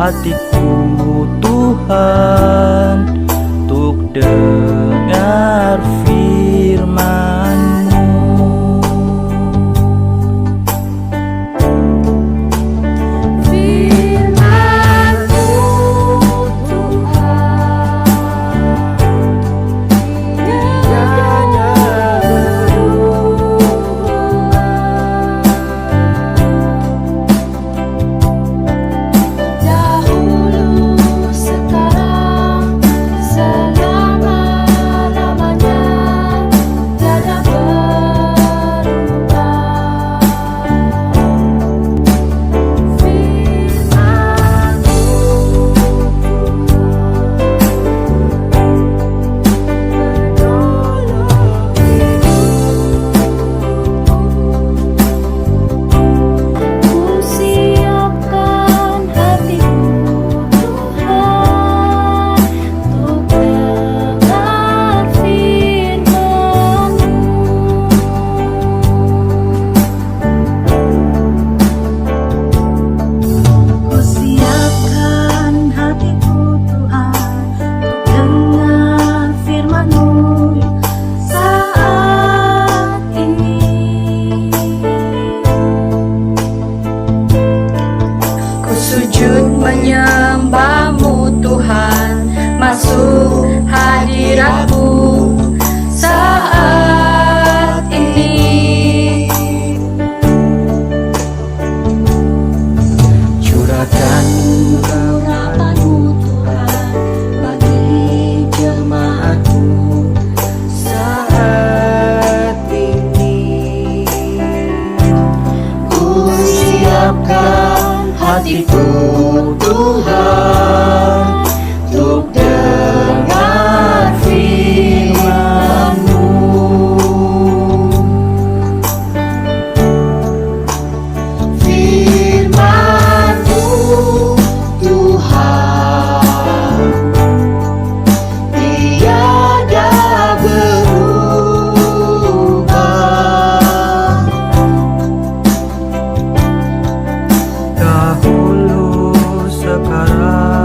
hatiku Tuhan, untuk dengar firman-Mu. Sujud menyembah-Mu Tuhan, masuk hadirat-Mu saat ini. Curahkan urapan-Mu Tuhan bagi jemaat-Mu saat ini. Ku siapkan hatiku Tuhan, untuk dengar firman-Mu. Firman-Mu Tuhan tiada berubah. Dahulu, sekarang,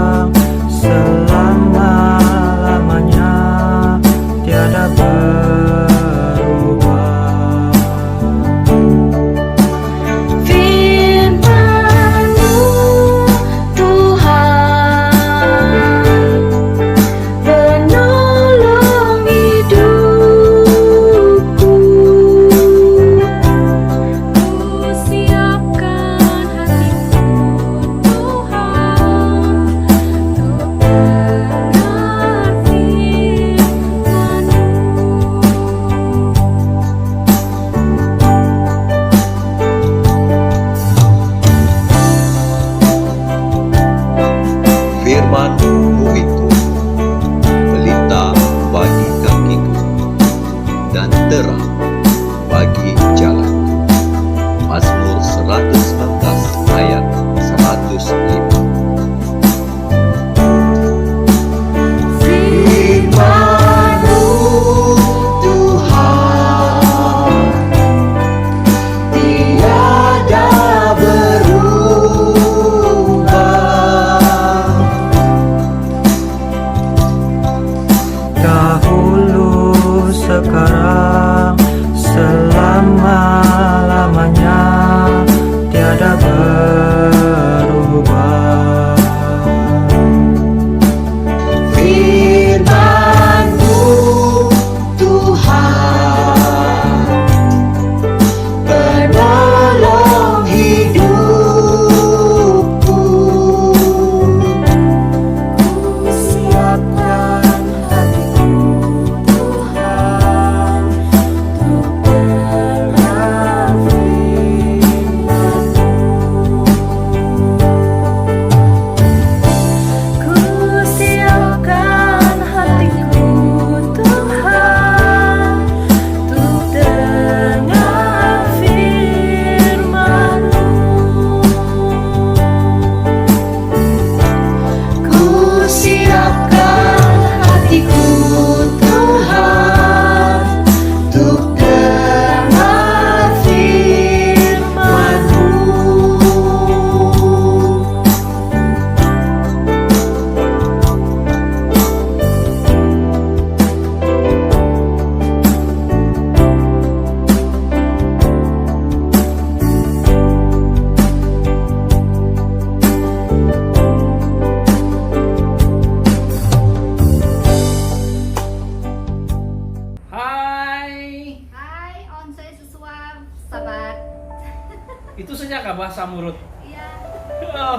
Itu saja kah bahasa mulut? Iya.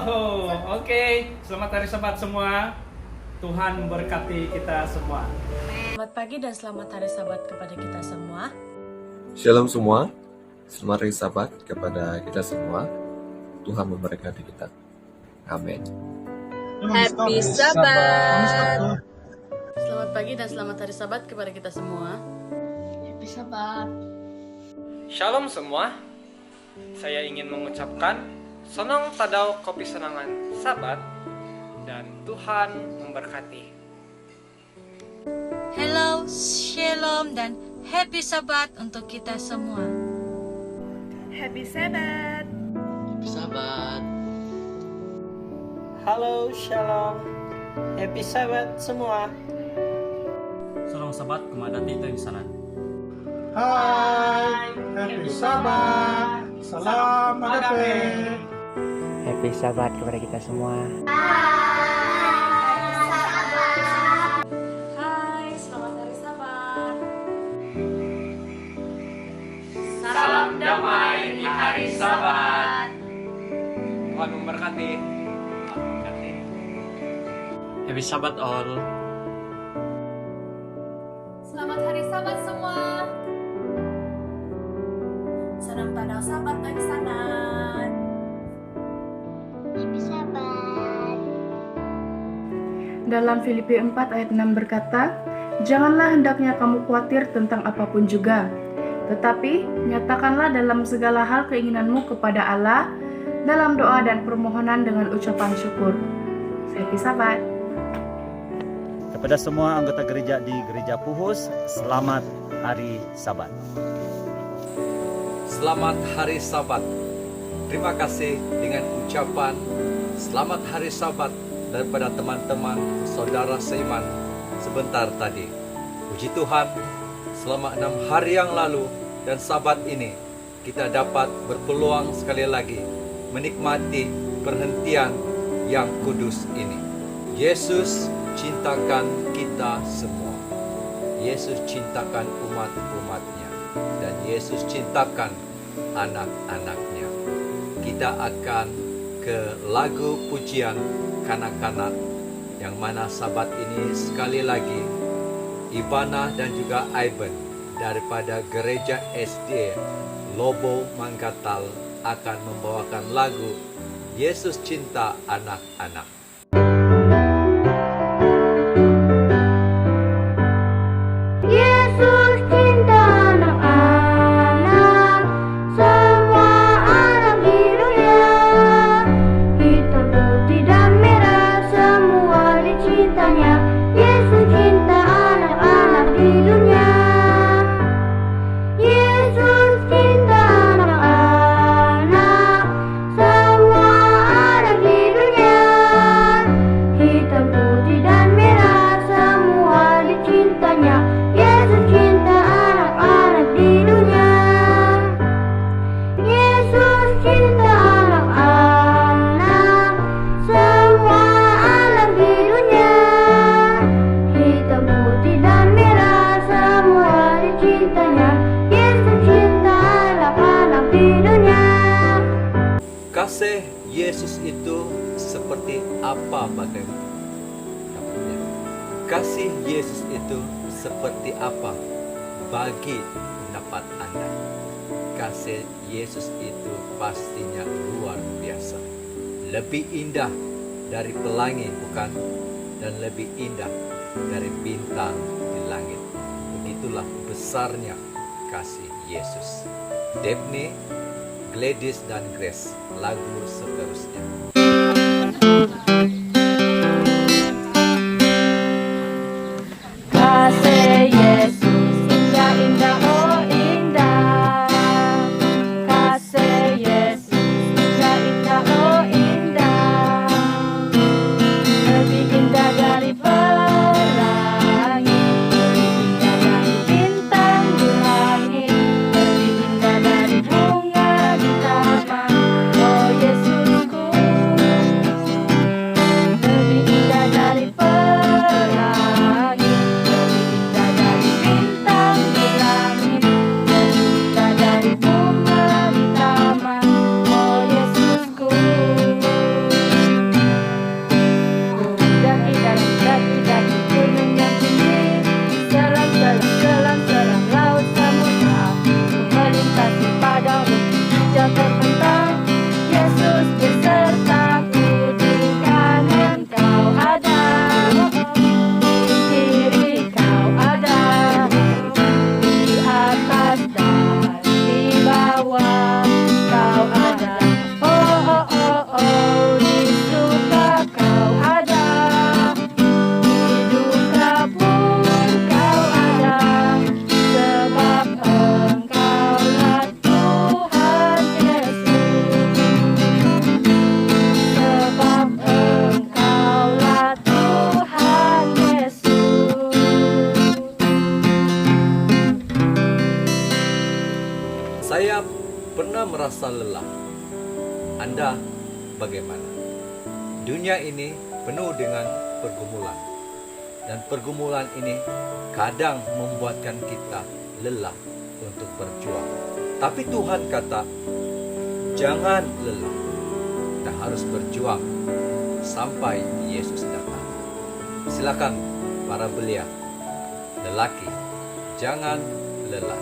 Oh, oke. Selamat hari Sabat semua. Tuhan memberkati kita semua. Selamat pagi dan selamat hari Sabat kepada kita semua. Shalom semua, selamat hari Sabat kepada kita semua. Tuhan memberkati kita. Amin. Happy Sabat. Selamat pagi dan selamat hari Sabat kepada kita semua. Happy Sabat. Shalom semua. Saya ingin mengucapkan senang tadau kopi senangan Sabat dan Tuhan memberkati. Hello, Shalom dan Happy Sabat untuk kita semua. Happy Sabat. Happy Sabat. Halo, Shalom. Happy Sabat semua. Salam Sabat kepada Tito yang sana. Hai, Happy Sabat. Salam agape. Happy Sabat kepada kita semua. Hai, selamat hari Sabat. Salam damai di hari Sabat. Tuhan memberkati. Happy Sabat all. Selamat hari Sabat semua. Salam pada Sabat dari sana. Happy Sabat. Dalam Filipi 4 ayat 6 berkata, "Janganlah hendaknya kamu khawatir tentang apapun juga, tetapi nyatakanlah dalam segala hal keinginanmu kepada Allah dalam doa dan permohonan dengan ucapan syukur." Happy Sabat. Kepada semua anggota gereja di Gereja Puhus, selamat hari Sabat. Selamat hari Sabat. Terima kasih dengan ucapan selamat hari Sabat daripada teman-teman saudara seiman sebentar tadi. Puji Tuhan, selama 6 hari yang lalu dan Sabat ini kita dapat berpeluang sekali lagi menikmati perhentian yang kudus ini. Yesus cintakan kita semua. Yesus cintakan umat-umatnya dan Yesus cintakan anak-anaknya. Kita akan ke lagu pujian kanak-kanak yang mana Sabat ini sekali lagi Ivana dan juga Ivan daripada Gereja SD Lobo Manggatal akan membawakan lagu Yesus Cinta Anak-anak. Yesus cinta anak-anak, semua anak di dunia. Hitam, putih, dan merah, semua dicintanya. Yesus cinta anak-anak di dunia. Yesus cinta anak-anak, semua anak di dunia. Hitam, putih, dan merah, semua dicintanya. Yesus cinta anak-anak di dunia. Yesus cinta anak-anak, semua anak di dunia. Hitam, putih, dan merah, semua dicintanya. Yesus cinta anak-anak di dunia. Kasih Yesus itu seperti apa bagaimana? Kasih Yesus itu seperti apa bagi pendapat Anda? Kasih Yesus itu pastinya luar biasa. Lebih indah dari pelangi, bukan? Dan lebih indah dari bintang di langit. Begitulah besarnya kasih Yesus. Daphne, Gladys, dan Grace, lagu seterusnya. Kasih Yesus indah-indah, oh indah. Kasih Yesus indah-indah, oh indah. Lebih indah dari pelangi, lebih indah dari bintang di langit, lebih indah dari bunga di taman. Oh Yesusku, terbentang, Yesus besertaku, di kanan kau ada, di kiri kau ada, di atas dan di bawah kau ada. Oh oh oh oh, di suka kau ada, di duka pun kau ada, sebab Engkaulah Tuhan Yesus, sebab Engkaulah Tuhan Yesus. Saya pernah merasa lelah. Anda bagaimana? Dunia ini penuh dengan pergumulan. Dan pergumulan ini kadang membuatkan kita lelah untuk berjuang. Tapi Tuhan kata, jangan lelah. Kita harus berjuang sampai Yesus datang. Silakan para belia, lelaki, jangan lelah.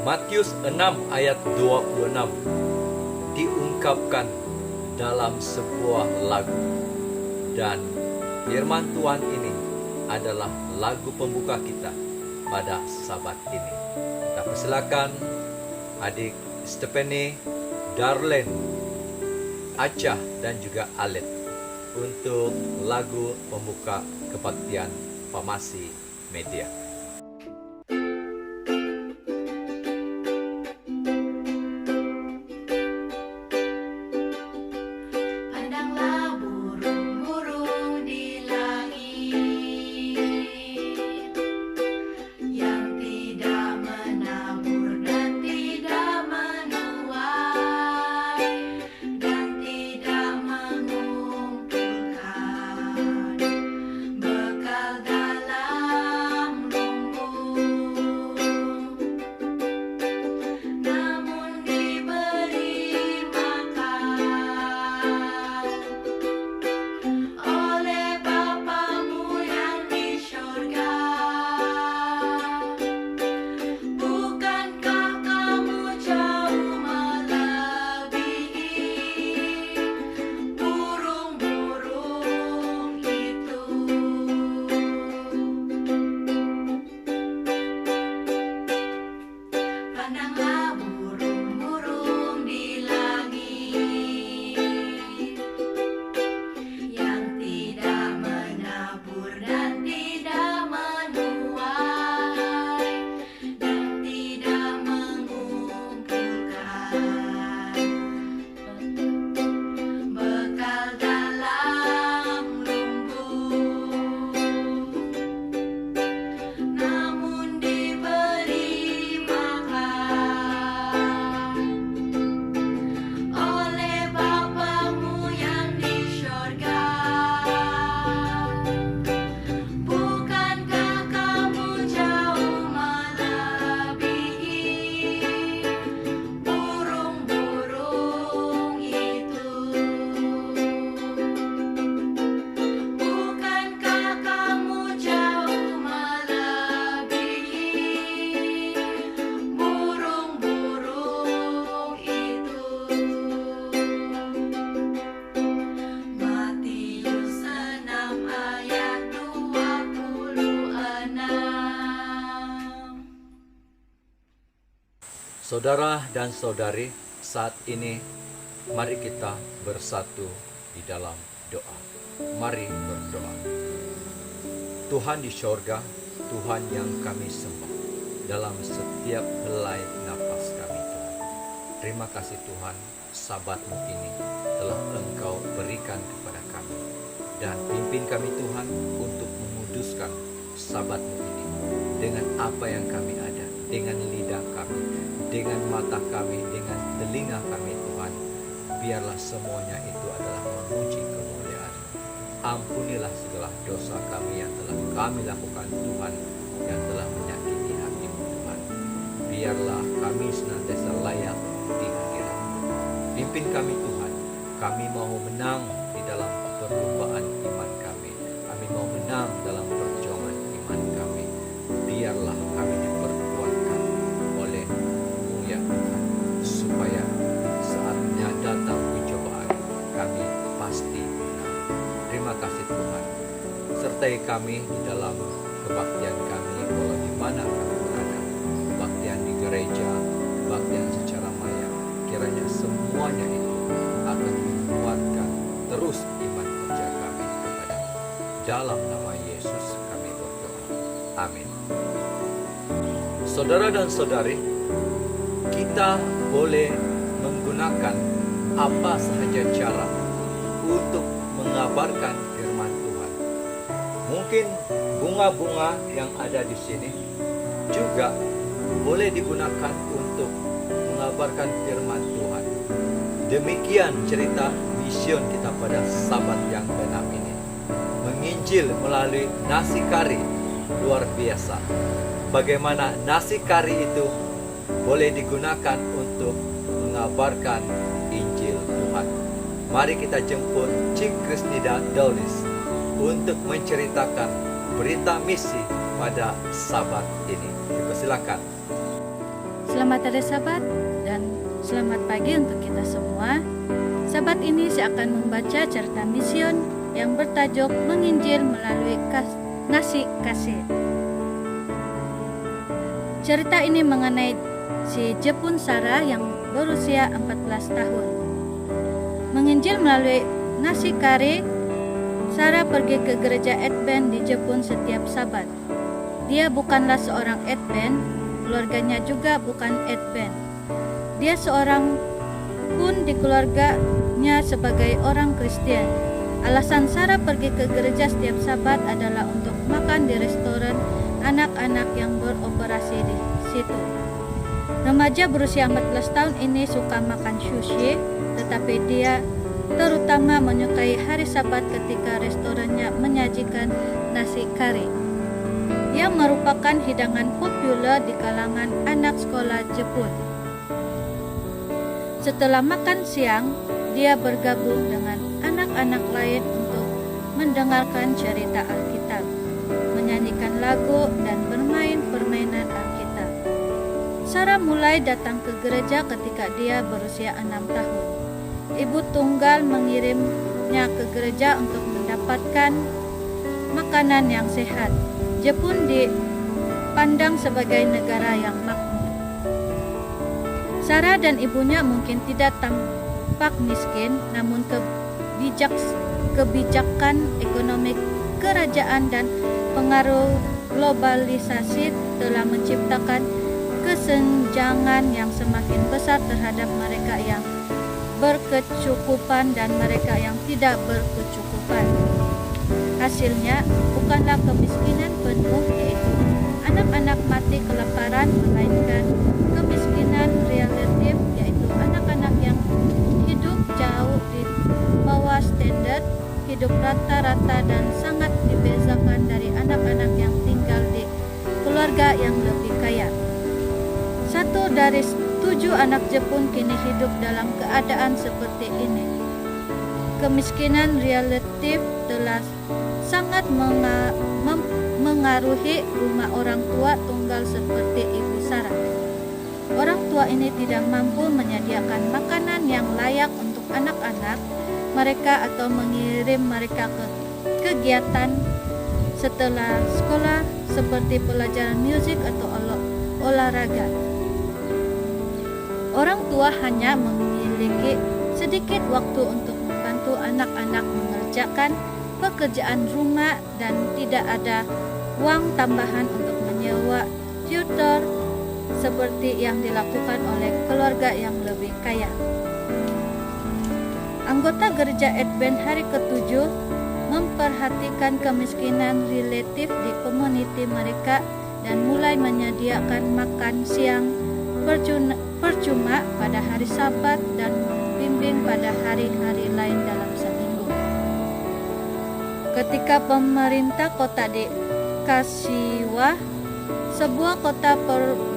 Matius 6 ayat 26 diungkapkan dalam sebuah lagu, dan firman Tuhan ini adalah lagu pembuka kita pada Sabat ini. Kita persilakan adik Stephanie, Darlene, Acah dan juga Alet untuk lagu pembuka kebaktian Famasi Media. Pandanglah burung-burung di langit yang tidak menabur dan tidak menuai dan tidak mengumpulkan bekal dalam lumbung, namun diberi makan oleh Bapamu yang di surga. Bukankah kamu jauh melebihi burung-burung itu? Pandanglah burung-burung di langit yang tidak menabur dan tidak menuai dan tidak Saudara dan saudari, saat ini mari kita bersatu di dalam doa. Mari berdoa. Tuhan di sorga, Tuhan yang kami sembah dalam setiap helai nafas kami Tuhan. Terima kasih Tuhan, Sabat-Mu ini telah Engkau berikan kepada kami. Dan pimpin kami Tuhan untuk menguduskan Sabat-Mu ini dengan apa yang kami ada, dengan lidah kami, dengan mata kami, dengan telinga kami Tuhan. Biarlah semuanya itu adalah memuji kemuliaan. Ampunilah segala dosa kami yang telah kami lakukan Tuhan, yang telah menyakiti hati-Mu Tuhan. Biarlah kami senantiasa layak di hadirat-Mu. Pimpin kami Tuhan, kami mau menang di dalam perlombaan iman kami. Kami mau menang dalam perjuangan iman kami. Biarlah kami diperkuatkan oleh-Mu ya Tuhan, supaya saatnya datang pencobaan kami pasti menang. Terima kasih Tuhan. Sertai kami di dalam kebaktian kami, walau di mana kami berada. Kebaktian di gereja, kebaktian secara maya. Kiranya semuanya itu akan menguatkan terus iman kerja kami kepada-Mu. Dalam nama Yesus kami berdoa. Amin. Saudara dan saudari, kita boleh menggunakan apa sahaja cara untuk mengabarkan firman Tuhan. Mungkin bunga-bunga yang ada di sini juga boleh digunakan untuk mengabarkan firman Tuhan. Demikian cerita vision kita pada Sabat yang ke-6 ini. Menginjil melalui nasi kari, luar biasa. Bagaimana nasi kari itu boleh digunakan untuk mengabarkan Injil Tuhan. Mari kita jemput Cik Krisnida Daulis untuk menceritakan berita misi pada Sabat ini. Dipersilakan. Selamat hari Sabat dan selamat pagi untuk kita semua. Sabat ini saya akan membaca cerita mision yang bertajuk Menginjil melalui nasi kasih. Cerita ini mengenai si Jepun Sarah yang berusia 14 tahun. Menginjil melalui nasi kari, Sarah pergi ke gereja Advent di Jepun setiap Sabat. Dia bukanlah seorang Advent, keluarganya juga bukan Advent. Dia seorang pun di keluarganya sebagai orang Kristen. Alasan Sarah pergi ke gereja setiap Sabat adalah untuk makan di restoran anak-anak yang beroperasi di situ. Remaja berusia 14 tahun ini suka makan sushi, tetapi dia terutama menyukai hari Sabat ketika restorannya menyajikan nasi kari, yang merupakan hidangan populer di kalangan anak sekolah Jepun. Setelah makan siang, dia bergabung dengan anak-anak lain untuk mendengarkan cerita Alkitab, menyanyikan lagu, dan bermain permainan Alkitab. Sarah mulai datang ke gereja ketika dia berusia 6 tahun. Ibu tunggal mengirimnya ke gereja untuk mendapatkan makanan yang sehat. Jepun dipandang sebagai negara yang makmur. Sarah dan ibunya mungkin tidak tampak miskin, namun kebijakan ekonomi kerajaan dan pengaruh globalisasi telah menciptakan kesenjangan yang semakin besar terhadap mereka yang berkecukupan dan mereka yang tidak berkecukupan. Hasilnya bukanlah kemiskinan penuh, yaitu anak-anak mati kelaparan, melainkan kemiskinan relatif, yaitu anak-anak yang hidup jauh di bawah standar hidup rata-rata dan sangat dibezakan dari anak-anak yang tinggal di keluarga yang lebih kaya. 1 dari 7 anak Jepun kini hidup dalam keadaan seperti ini. Kemiskinan relatif telah sangat mengaruhi rumah orang tua tunggal seperti Ibu Sarah. Orang tua ini tidak mampu menyediakan makanan yang layak untuk anak-anak mereka atau mengirim mereka ke kegiatan setelah sekolah seperti pelajaran musik atau olahraga. Orang tua hanya memiliki sedikit waktu untuk membantu anak-anak mengerjakan pekerjaan rumah dan tidak ada uang tambahan untuk menyewa tutor seperti yang dilakukan oleh keluarga yang lebih kaya. Anggota gereja Advent hari ke-7 memperhatikan kemiskinan relatif di komuniti mereka dan mulai menyediakan makan siang percuma pada hari Sabat dan membimbing pada hari-hari lain dalam seminggu. Ketika pemerintah kota di Kashiwa, sebuah kota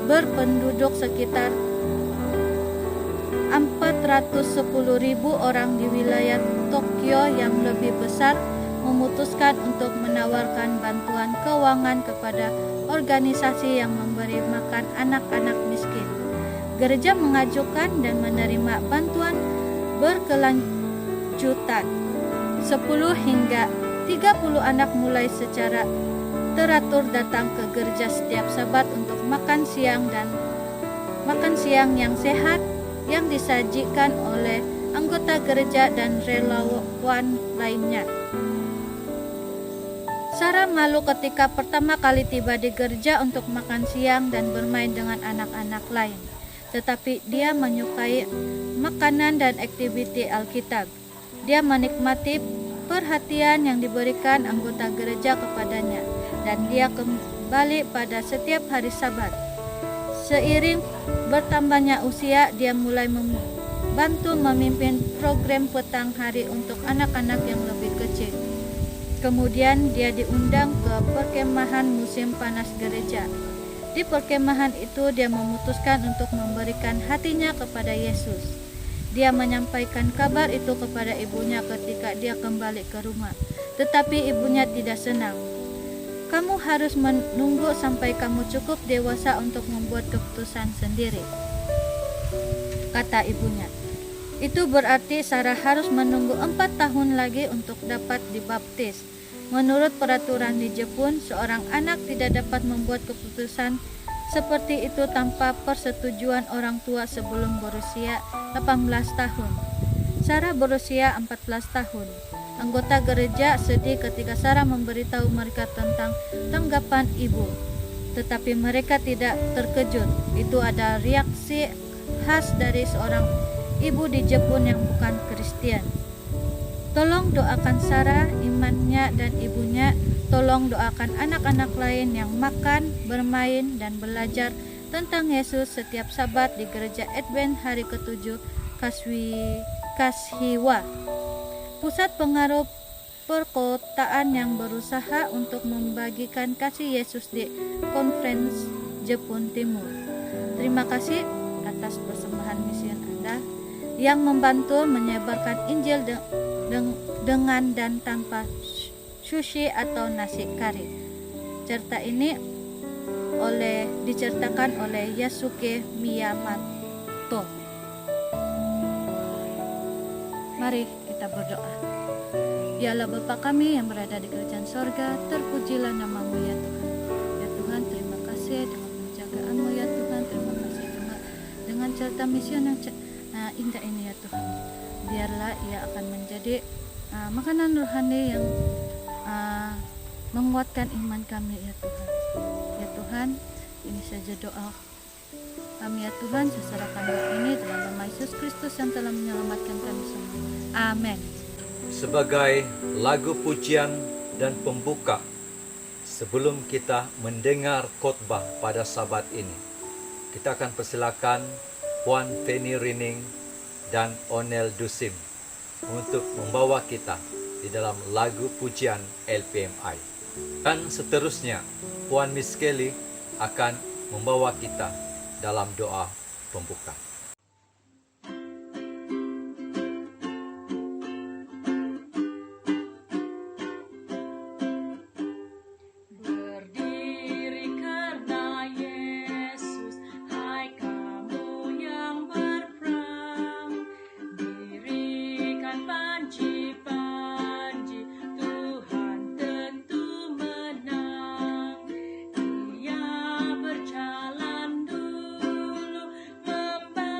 berpenduduk sekitar 410.000 orang di wilayah Tokyo yang lebih besar, memutuskan untuk menawarkan bantuan keuangan kepada organisasi yang memberi makan anak-anak miskin. Gereja mengajukan dan menerima bantuan berkelanjutan. 10 hingga 30 anak mulai secara teratur datang ke gereja setiap Sabat untuk makan siang yang sehat yang disajikan oleh anggota gereja dan relawan lainnya. Sarah malu ketika pertama kali tiba di gereja untuk makan siang dan bermain dengan anak-anak lain. Tetapi dia menyukai makanan dan aktiviti Alkitab. Dia menikmati perhatian yang diberikan anggota gereja kepadanya, dan dia kembali pada setiap hari Sabat. Seiring bertambahnya usia, dia mulai membantu memimpin program petang hari untuk anak-anak yang lebih kecil. Kemudian dia diundang ke perkemahan musim panas gereja. Di perkemahan itu dia memutuskan untuk memberikan hatinya kepada Yesus. Dia menyampaikan kabar itu kepada ibunya ketika dia kembali ke rumah. Tetapi ibunya tidak senang. Kamu harus menunggu sampai kamu cukup dewasa untuk membuat keputusan sendiri, kata ibunya. Itu berarti Sarah harus menunggu 4 tahun lagi untuk dapat dibaptis. Menurut peraturan di Jepun, seorang anak tidak dapat membuat keputusan seperti itu tanpa persetujuan orang tua sebelum berusia 18 tahun. Sarah berusia 14 tahun. Anggota gereja sedih ketika Sarah memberitahu mereka tentang tanggapan ibu. Tetapi mereka tidak terkejut. Itu ada reaksi khas dari seorang ibu di Jepun yang bukan Kristen. Tolong doakan Sarah, imannya, dan ibunya. Tolong doakan anak-anak lain yang makan, bermain, dan belajar tentang Yesus setiap Sabat di gereja Advent hari ke-7 Kashiwa. Pusat pengaruh perkotaan yang berusaha untuk membagikan kasih Yesus di Konferensi Jepun Timur. Terima kasih atas persembahan misi Anda yang membantu menyebarkan Injil dengan dan tanpa sushi atau nasi kari. Cerita ini diceritakan oleh Yasuke Miyamoto. Mari kita berdoa. Ya Allah Bapa kami yang berada di kerajaan sorga, terpujilah nama-Mu ya Tuhan. Ya Tuhan, terima kasih dengan penjagaan-Mu ya Tuhan. Terima kasih dengan cerita misi yang indah ini ya Tuhan. Biarlah ia akan menjadi makanan rohani yang menguatkan iman kami ya Tuhan. Ya Tuhan, ini saja doa kami ya Tuhan. Saya serahkan doa ini dalam nama Yesus Kristus yang telah menyelamatkan kami semua. Amin. Sebagai lagu pujian dan pembuka sebelum kita mendengar khotbah pada Sabat ini, kita akan persilakan Puan Feni Rining dan Onel Dusim untuk membawa kita di dalam lagu pujian LPMI. Dan seterusnya Puan Miss Kelly akan membawa kita dalam doa pembuka. Berjalan dulu membantu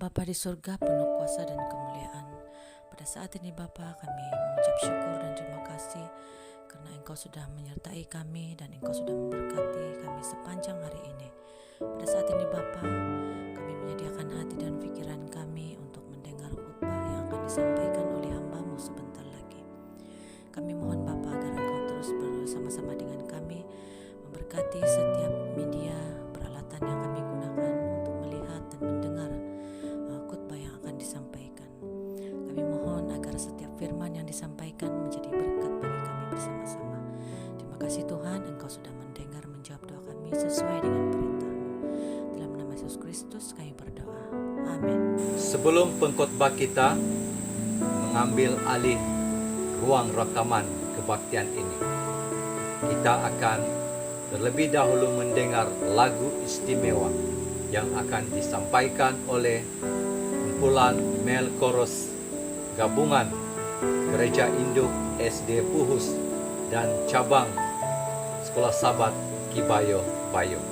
Bapa di surga penuh kuasa dan kemuliaan. Pada saat ini Bapa, kami mengucap syukur dan terima kasih karena Engkau sudah menyertai kami dan Engkau sudah memberkati kami sepanjang hari ini. Pada saat ini Bapa, kami menyediakan hati dan pikiran kami untuk mendengar khotbah yang akan disampaikan oleh hamba-Mu sebentar lagi. Kami mohon Bapa agar Engkau terus bersama-sama dengan kami, memberkati setiap media peralatan yang kami gunakan untuk melihat dan mendengar khotbah yang akan disampaikan. Kami mohon agar setiap firman yang disampaikan menjadi berkat bagi kami bersama-sama. Terima kasih Tuhan, Engkau sudah mendengar menjawab doa kami sesuai dengan perintah-Mu. Dalam nama Yesus Kristus kami berdoa. Amin. Sebelum pengkhotbah kita mengambil alih ruang rekaman kebaktian ini, kita akan terlebih dahulu mendengar lagu istimewa yang akan disampaikan oleh kumpulan Mel Chorus Gabungan Gereja Induk SD Puhus dan Cabang Sekolah Sabat Kibayo Bayo.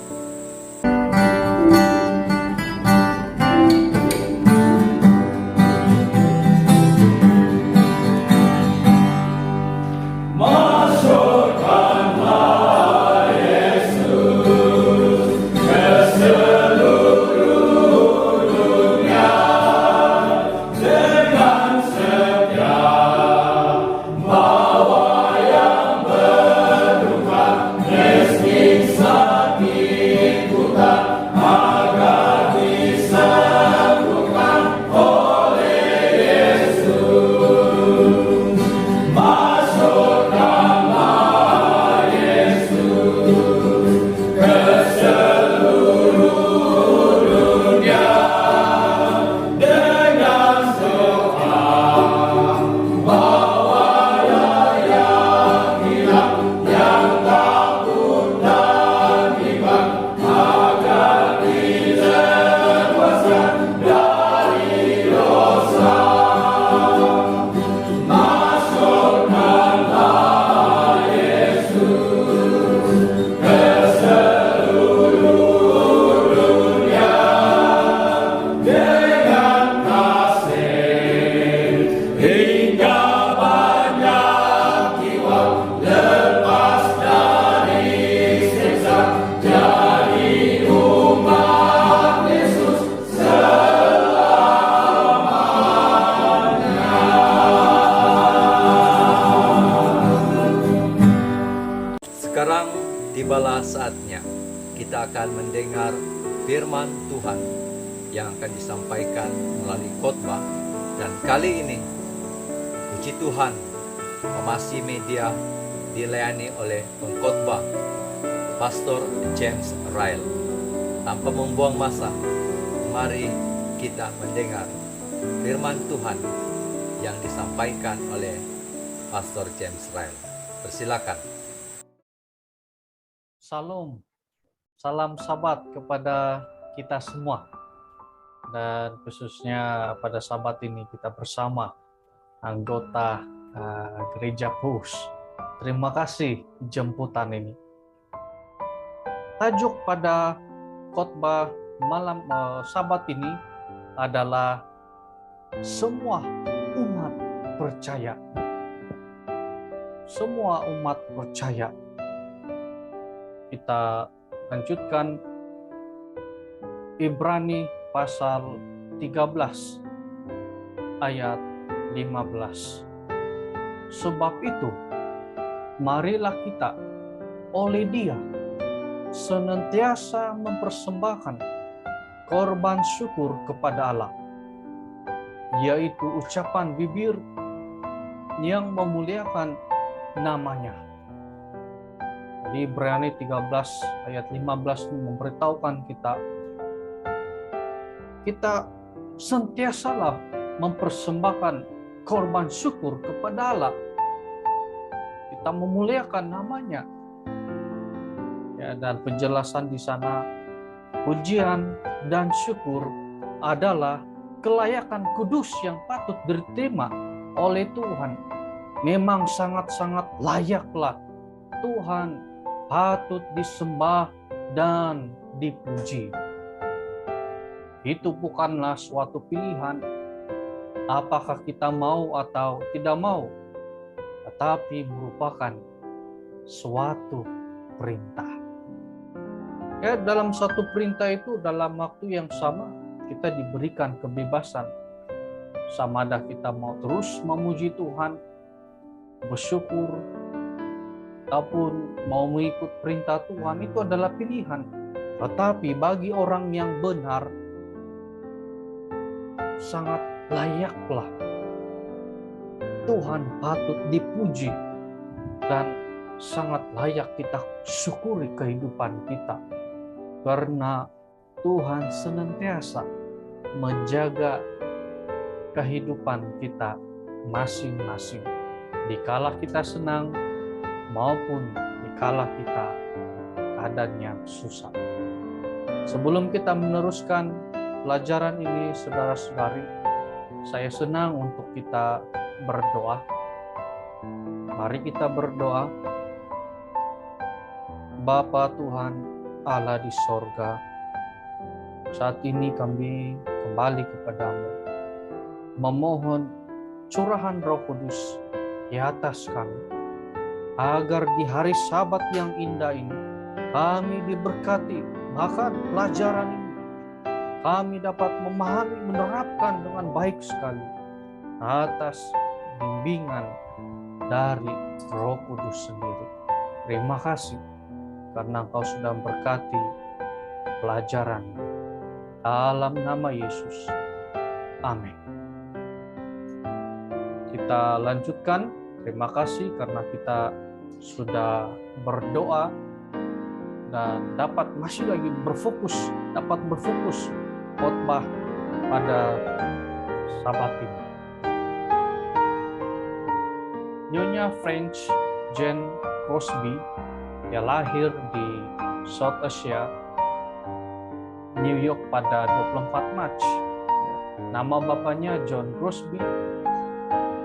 Sekarang tibalah saatnya kita akan mendengar firman Tuhan yang akan disampaikan melalui khotbah. Dan kali ini, puji Tuhan, Memasi Media dilayani oleh pengkhotbah Pastor James Ryle. Tanpa membuang masa, mari kita mendengar firman Tuhan yang disampaikan oleh Pastor James Ryle. Persilakan. Salam, salam sabat kepada kita semua. Dan khususnya pada sabat ini kita bersama anggota Gereja Puhus. Terima kasih jemputan ini. Tajuk pada khotbah malam sabat ini adalah semua umat percaya. Semua umat percaya. Kita lanjutkan Ibrani pasal 13 ayat 15. Sebab itu, marilah kita oleh Dia senantiasa mempersembahkan korban syukur kepada Allah, yaitu ucapan bibir yang memuliakan namanya. Di Ibrani 13 ayat 15 memberitahukan kita sentiasalah mempersembahkan korban syukur kepada Allah. Kita memuliakan namanya. Ya, dan penjelasan di sana, pujian dan syukur adalah kelayakan kudus yang patut diterima oleh Tuhan. Memang sangat-sangat layaklah Tuhan patut disembah dan dipuji. Itu bukanlah suatu pilihan, apakah kita mau atau tidak mau, tetapi merupakan suatu perintah. Ya, dalam satu perintah itu dalam waktu yang sama kita diberikan kebebasan. Sama ada kita mau terus memuji Tuhan, bersyukur, ataupun mau mengikut perintah Tuhan, itu adalah pilihan. Tetapi bagi orang yang benar, sangat layaklah Tuhan patut dipuji dan sangat layak kita syukuri kehidupan kita. Karena Tuhan senantiasa menjaga kehidupan kita masing-masing. Dikala kita senang maupun dikala kita keadaannya susah. Sebelum kita meneruskan pelajaran ini, saudara-saudari, saya senang untuk kita berdoa. Mari kita berdoa. Bapa Tuhan Allah di sorga, saat ini kami kembali kepadamu, memohon curahan Roh Kudus di atas kami, agar di hari Sabat yang indah ini kami diberkati, bahkan pelajaran ini kami dapat memahami, menerapkan dengan baik sekali atas bimbingan dari Roh Kudus sendiri. Terima kasih karena Engkau sudah memberkati pelajaran dalam nama Yesus. Amin. Kita lanjutkan. Terima kasih karena kita sudah berdoa dan masih lagi dapat berfokus khotbah pada Sabat ini. Nyonya French Jane Crosby, dia lahir di South Asia, New York pada 24 Maret. Nama bapaknya John Crosby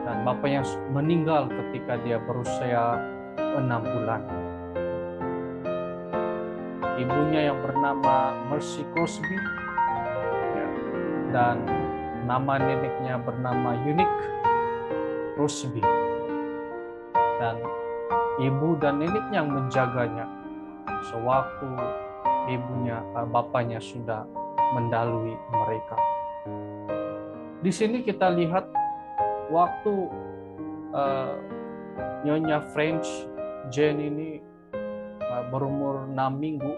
dan bapaknya meninggal ketika dia berusia 6 bulan. Ibunya yang bernama Mercy Crosby dan nama neneknya bernama Eunice Crosby. Dan ibu dan nenek yang menjaganya sewaktu bapaknya sudah mendahului mereka. Di sini kita lihat waktu Nyonya French Jane ini berumur 6 minggu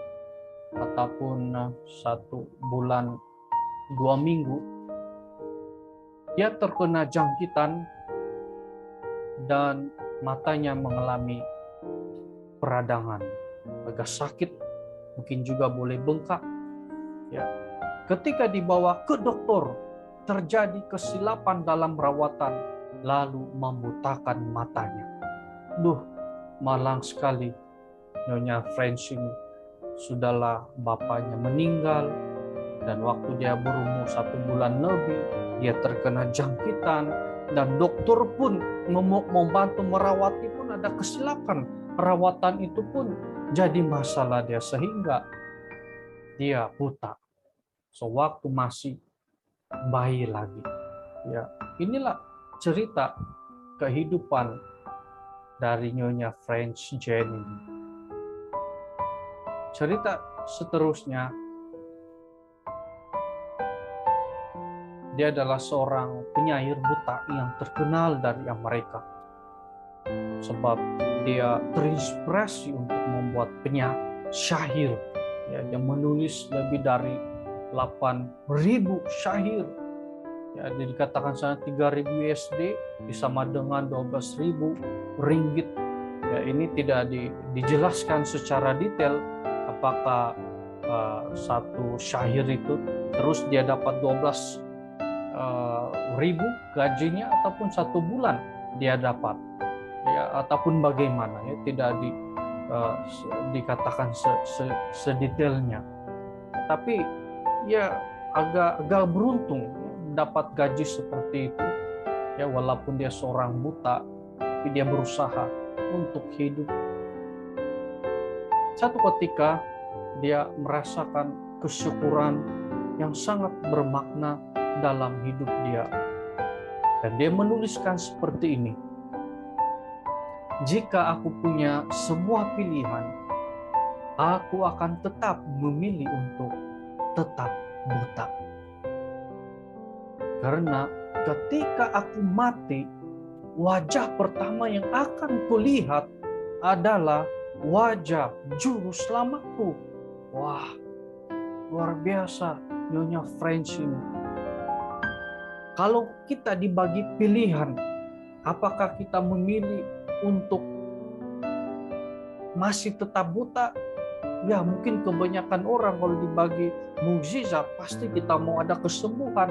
ataupun 1 bulan 2 minggu, dia terkena jangkitan dan matanya mengalami peradangan, agak sakit, mungkin juga boleh bengkak. Ya. Ketika dibawa ke dokter, terjadi kesilapan dalam perawatan, lalu membutakan matanya. Malang sekali. Nyonya French ini sudahlah bapaknya meninggal, dan waktu dia berumur 1 bulan lebih, dia terkena jangkitan, dan dokter pun membantu merawati pun ada kesilapan. Perawatan itu pun jadi masalah dia sehingga dia buta. Sewaktu masih bayi lagi. Ya, inilah cerita kehidupan dari Nyonya French Jane ini. Cerita seterusnya, dia adalah seorang penyair buta yang terkenal dari Amerika. Sebab dia terinspirasi untuk membuat syair. Ya, dia menulis lebih dari 8.000 syair. Ya, dia dikatakan sana 3.000 USD sama dengan 12.000 ringgit. Ya, ini tidak dijelaskan secara detail apakah satu syair itu terus dia dapat 12.000 gajinya ataupun 1 bulan dia dapat, ya, ataupun bagaimana, ya, tidak dikatakan sedetailnya. Tapi ya agak beruntung ya, dapat gaji seperti itu, ya, walaupun dia seorang buta, tapi dia berusaha untuk hidup. Satu ketika dia merasakan kesyukuran yang sangat bermakna dalam hidup dia. Dan dia menuliskan seperti ini, jika aku punya semua pilihan, aku akan tetap memilih untuk tetap buta. Karena ketika aku mati, wajah pertama yang akan kulihat adalah wajah juru selamatku. Wah, luar biasa Nyonya French ini. Kalau kita dibagi pilihan, apakah kita memilih untuk masih tetap buta? Ya, mungkin kebanyakan orang kalau dibagi mukjizat pasti kita mau ada kesembuhan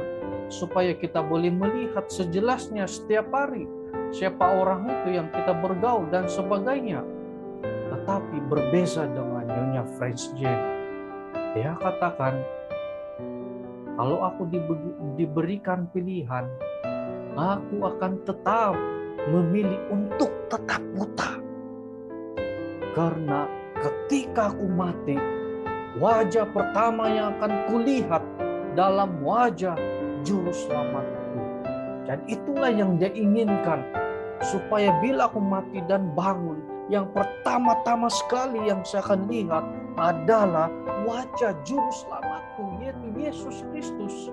supaya kita boleh melihat sejelasnya setiap hari siapa orang itu yang kita bergaul dan sebagainya. Tetapi berbeza dengan Nyonya French Jane. Dia katakan, kalau aku diberikan pilihan, aku akan tetap memilih untuk tetap buta. Karena ketika aku mati, wajah pertama yang akan kulihat dalam wajah juru selamatku. Dan itulah yang dia inginkan, supaya bila aku mati dan bangun, yang pertama-tama sekali yang saya akan lihat adalah wajah juru selamatku, yaitu Yesus Kristus.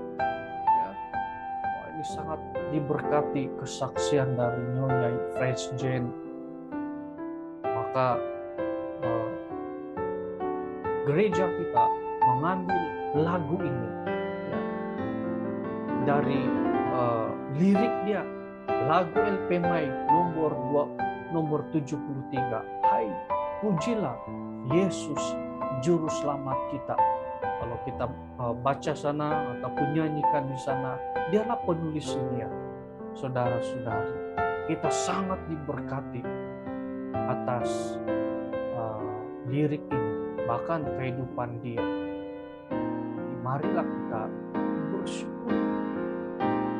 Ya. Wah, ini sangat diberkati kesaksian dari Nyonya French Jane. Maka gereja kita mengambil lagu ini ya, dari lirik dia, lagu LP Mai nomor 73. Hai, pujilah Yesus juru selamat kita. Kalau kita baca sana ataupun nyanyikan di sana, dialah penulisnya. Saudara-saudari, kita sangat diberkati atas lirik ini, bahkan kehidupan dia. Marilah kita bersyukur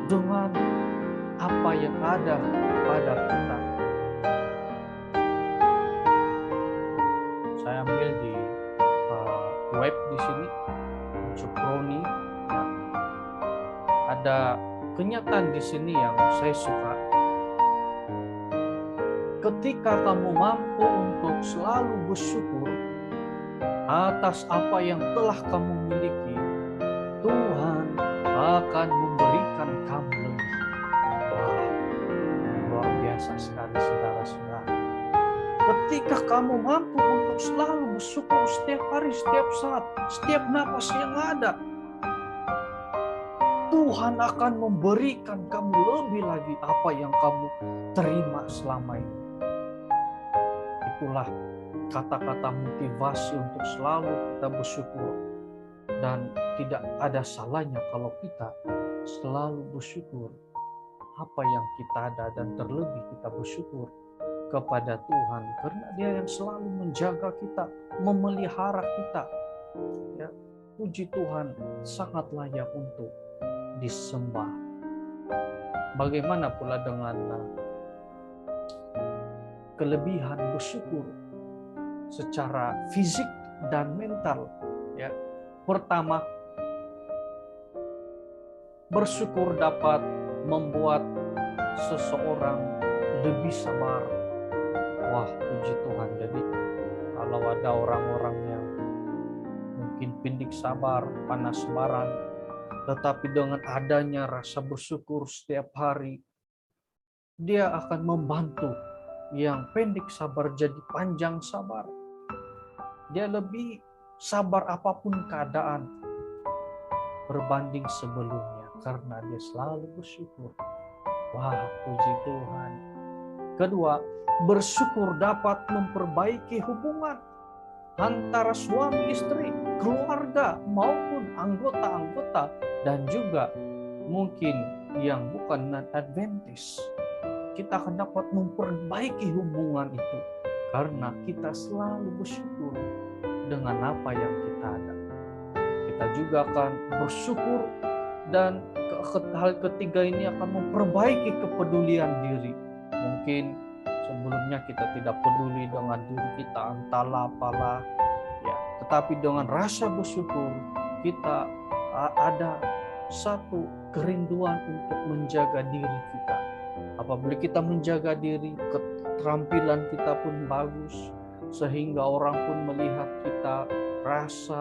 dengan apa yang ada pada kita. Saya ambil di web di sini, Cuproni. Ada kenyataan di sini yang saya suka. Ketika kamu mampu untuk selalu bersyukur atas apa yang telah kamu miliki, Tuhan akan memberikan kamu lebih. Wah, luar biasa sekali saudara-saudara. Ketika kamu mampu untuk selalu bersyukur setiap hari, setiap saat, setiap napas yang ada, Tuhan akan memberikan kamu lebih lagi apa yang kamu terima selama ini. Itulah kata-kata motivasi untuk selalu kita bersyukur. Dan tidak ada salahnya kalau kita selalu bersyukur apa yang kita ada, dan terlebih kita bersyukur kepada Tuhan karena Dia yang selalu menjaga kita, memelihara kita. Ya, puji Tuhan, sangat layak untuk disembah. Bagaimana pula dengan kelebihan bersyukur secara fisik dan mental? Ya, pertama, bersyukur dapat membuat seseorang lebih sabar. Wah, puji Tuhan. Jadi kalau ada orang-orang yang mungkin pindik sabar, panas sabaran, tetapi dengan adanya rasa bersyukur setiap hari, dia akan membantu yang pendek sabar jadi panjang sabar. Dia lebih sabar apapun keadaan berbanding sebelumnya karena dia selalu bersyukur. Wah, puji Tuhan. Kedua, bersyukur dapat memperbaiki hubungan antara suami istri, keluarga maupun anggota-anggota, dan juga mungkin yang bukan non-Adventist. Kita akan dapat memperbaiki hubungan itu karena kita selalu bersyukur dengan apa yang kita ada. Kita juga akan bersyukur, dan hal ketiga ini akan memperbaiki kepedulian diri. Mungkin sebelumnya kita tidak peduli dengan diri kita, entahlah apalah, ya. Tetapi dengan rasa bersyukur kita ada satu kerinduan untuk menjaga diri kita. Apabila kita menjaga diri, keterampilan kita pun bagus, sehingga orang pun melihat kita rasa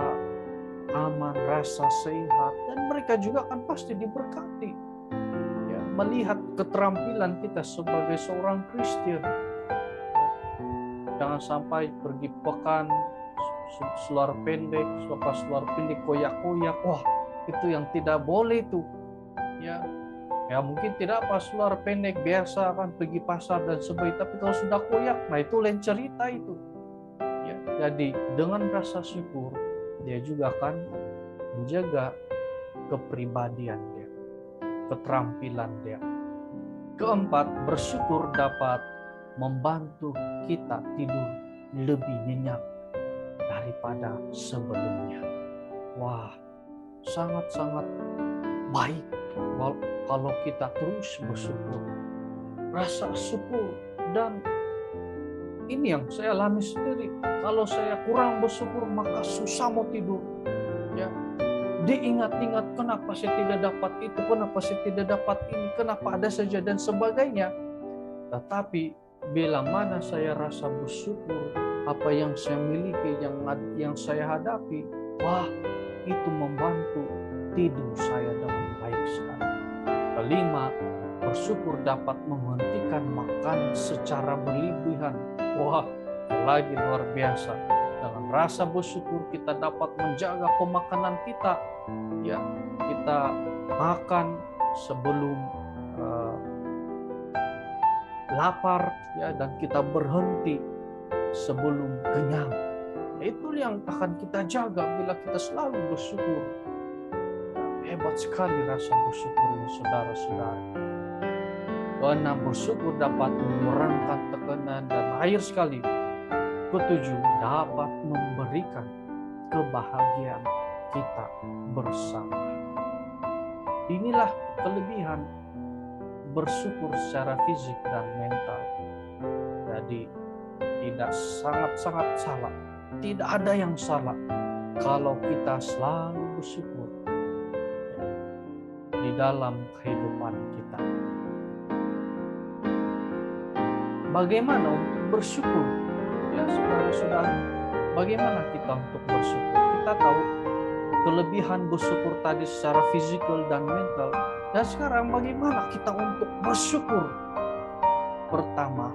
aman, rasa sehat, dan mereka juga akan pasti diberkati. Ya, melihat keterampilan kita sebagai seorang Kristen. Jangan sampai pergi pekan, seluar pendek, selepas seluar pendek koyak-koyak, wah itu yang tidak boleh tuh. Ya mungkin tidak pas seluar pendek biasa kan pergi pasar dan sebagainya, tapi kalau sudah koyak, nah itu lain cerita itu. Ya, jadi dengan rasa syukur dia juga akan menjaga kepribadian dia, keterampilan dia. Keempat, bersyukur dapat membantu kita tidur lebih nyenyak daripada sebelumnya. Wah, sangat-sangat baik kalau kita terus bersyukur, rasa syukur. Dan ini yang saya alami sendiri, kalau saya kurang bersyukur maka susah mau tidur. Ya, diingat-ingat kenapa saya tidak dapat itu, kenapa saya tidak dapat ini, kenapa ada saja dan sebagainya. Tetapi bila mana saya rasa bersyukur apa yang saya miliki, yang saya hadapi, wah itu membantu tidur saya dengan baik sekali. Kelima, bersyukur dapat menghentikan makan secara berlebihan. Wah, lagi luar biasa. Dengan rasa bersyukur kita dapat menjaga pemakanan kita. Ya, kita makan sebelum lapar, ya, dan kita berhenti sebelum kenyang. Itu yang akan kita jaga bila kita selalu bersyukur. Hebat sekali rasa bersyukur ini, saudara-saudara. Karena bersyukur dapat mengurangi tekanan dan akhir sekali. Ketujuh, dapat memberikan kebahagiaan kita bersama. Inilah kelebihan bersyukur secara fisik dan mental. Jadi tidak sangat-sangat salah. Tidak ada yang salah kalau kita selalu bersyukur di dalam kehidupan kita. Bagaimana untuk bersyukur? Ya, saudara-saudara, bagaimana kita untuk bersyukur? Kita tahu kelebihan bersyukur tadi secara fisikal dan mental. Dan sekarang bagaimana kita untuk bersyukur? Pertama,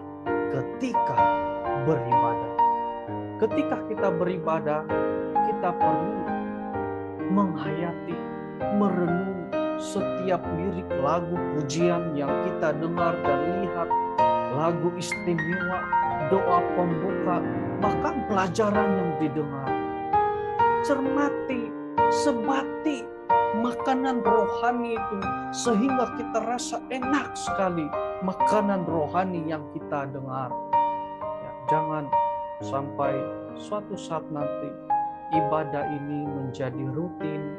ketika beribadah. Ketika kita beribadah, kita perlu menghayati, merenung setiap lirik lagu pujian yang kita dengar dan lihat, lagu istimewa, doa pembuka, bahkan pelajaran yang didengar. Cermati, sebati makanan rohani itu sehingga kita rasa enak sekali makanan rohani yang kita dengar. Ya, jangan sampai suatu saat nanti ibadah ini menjadi rutin.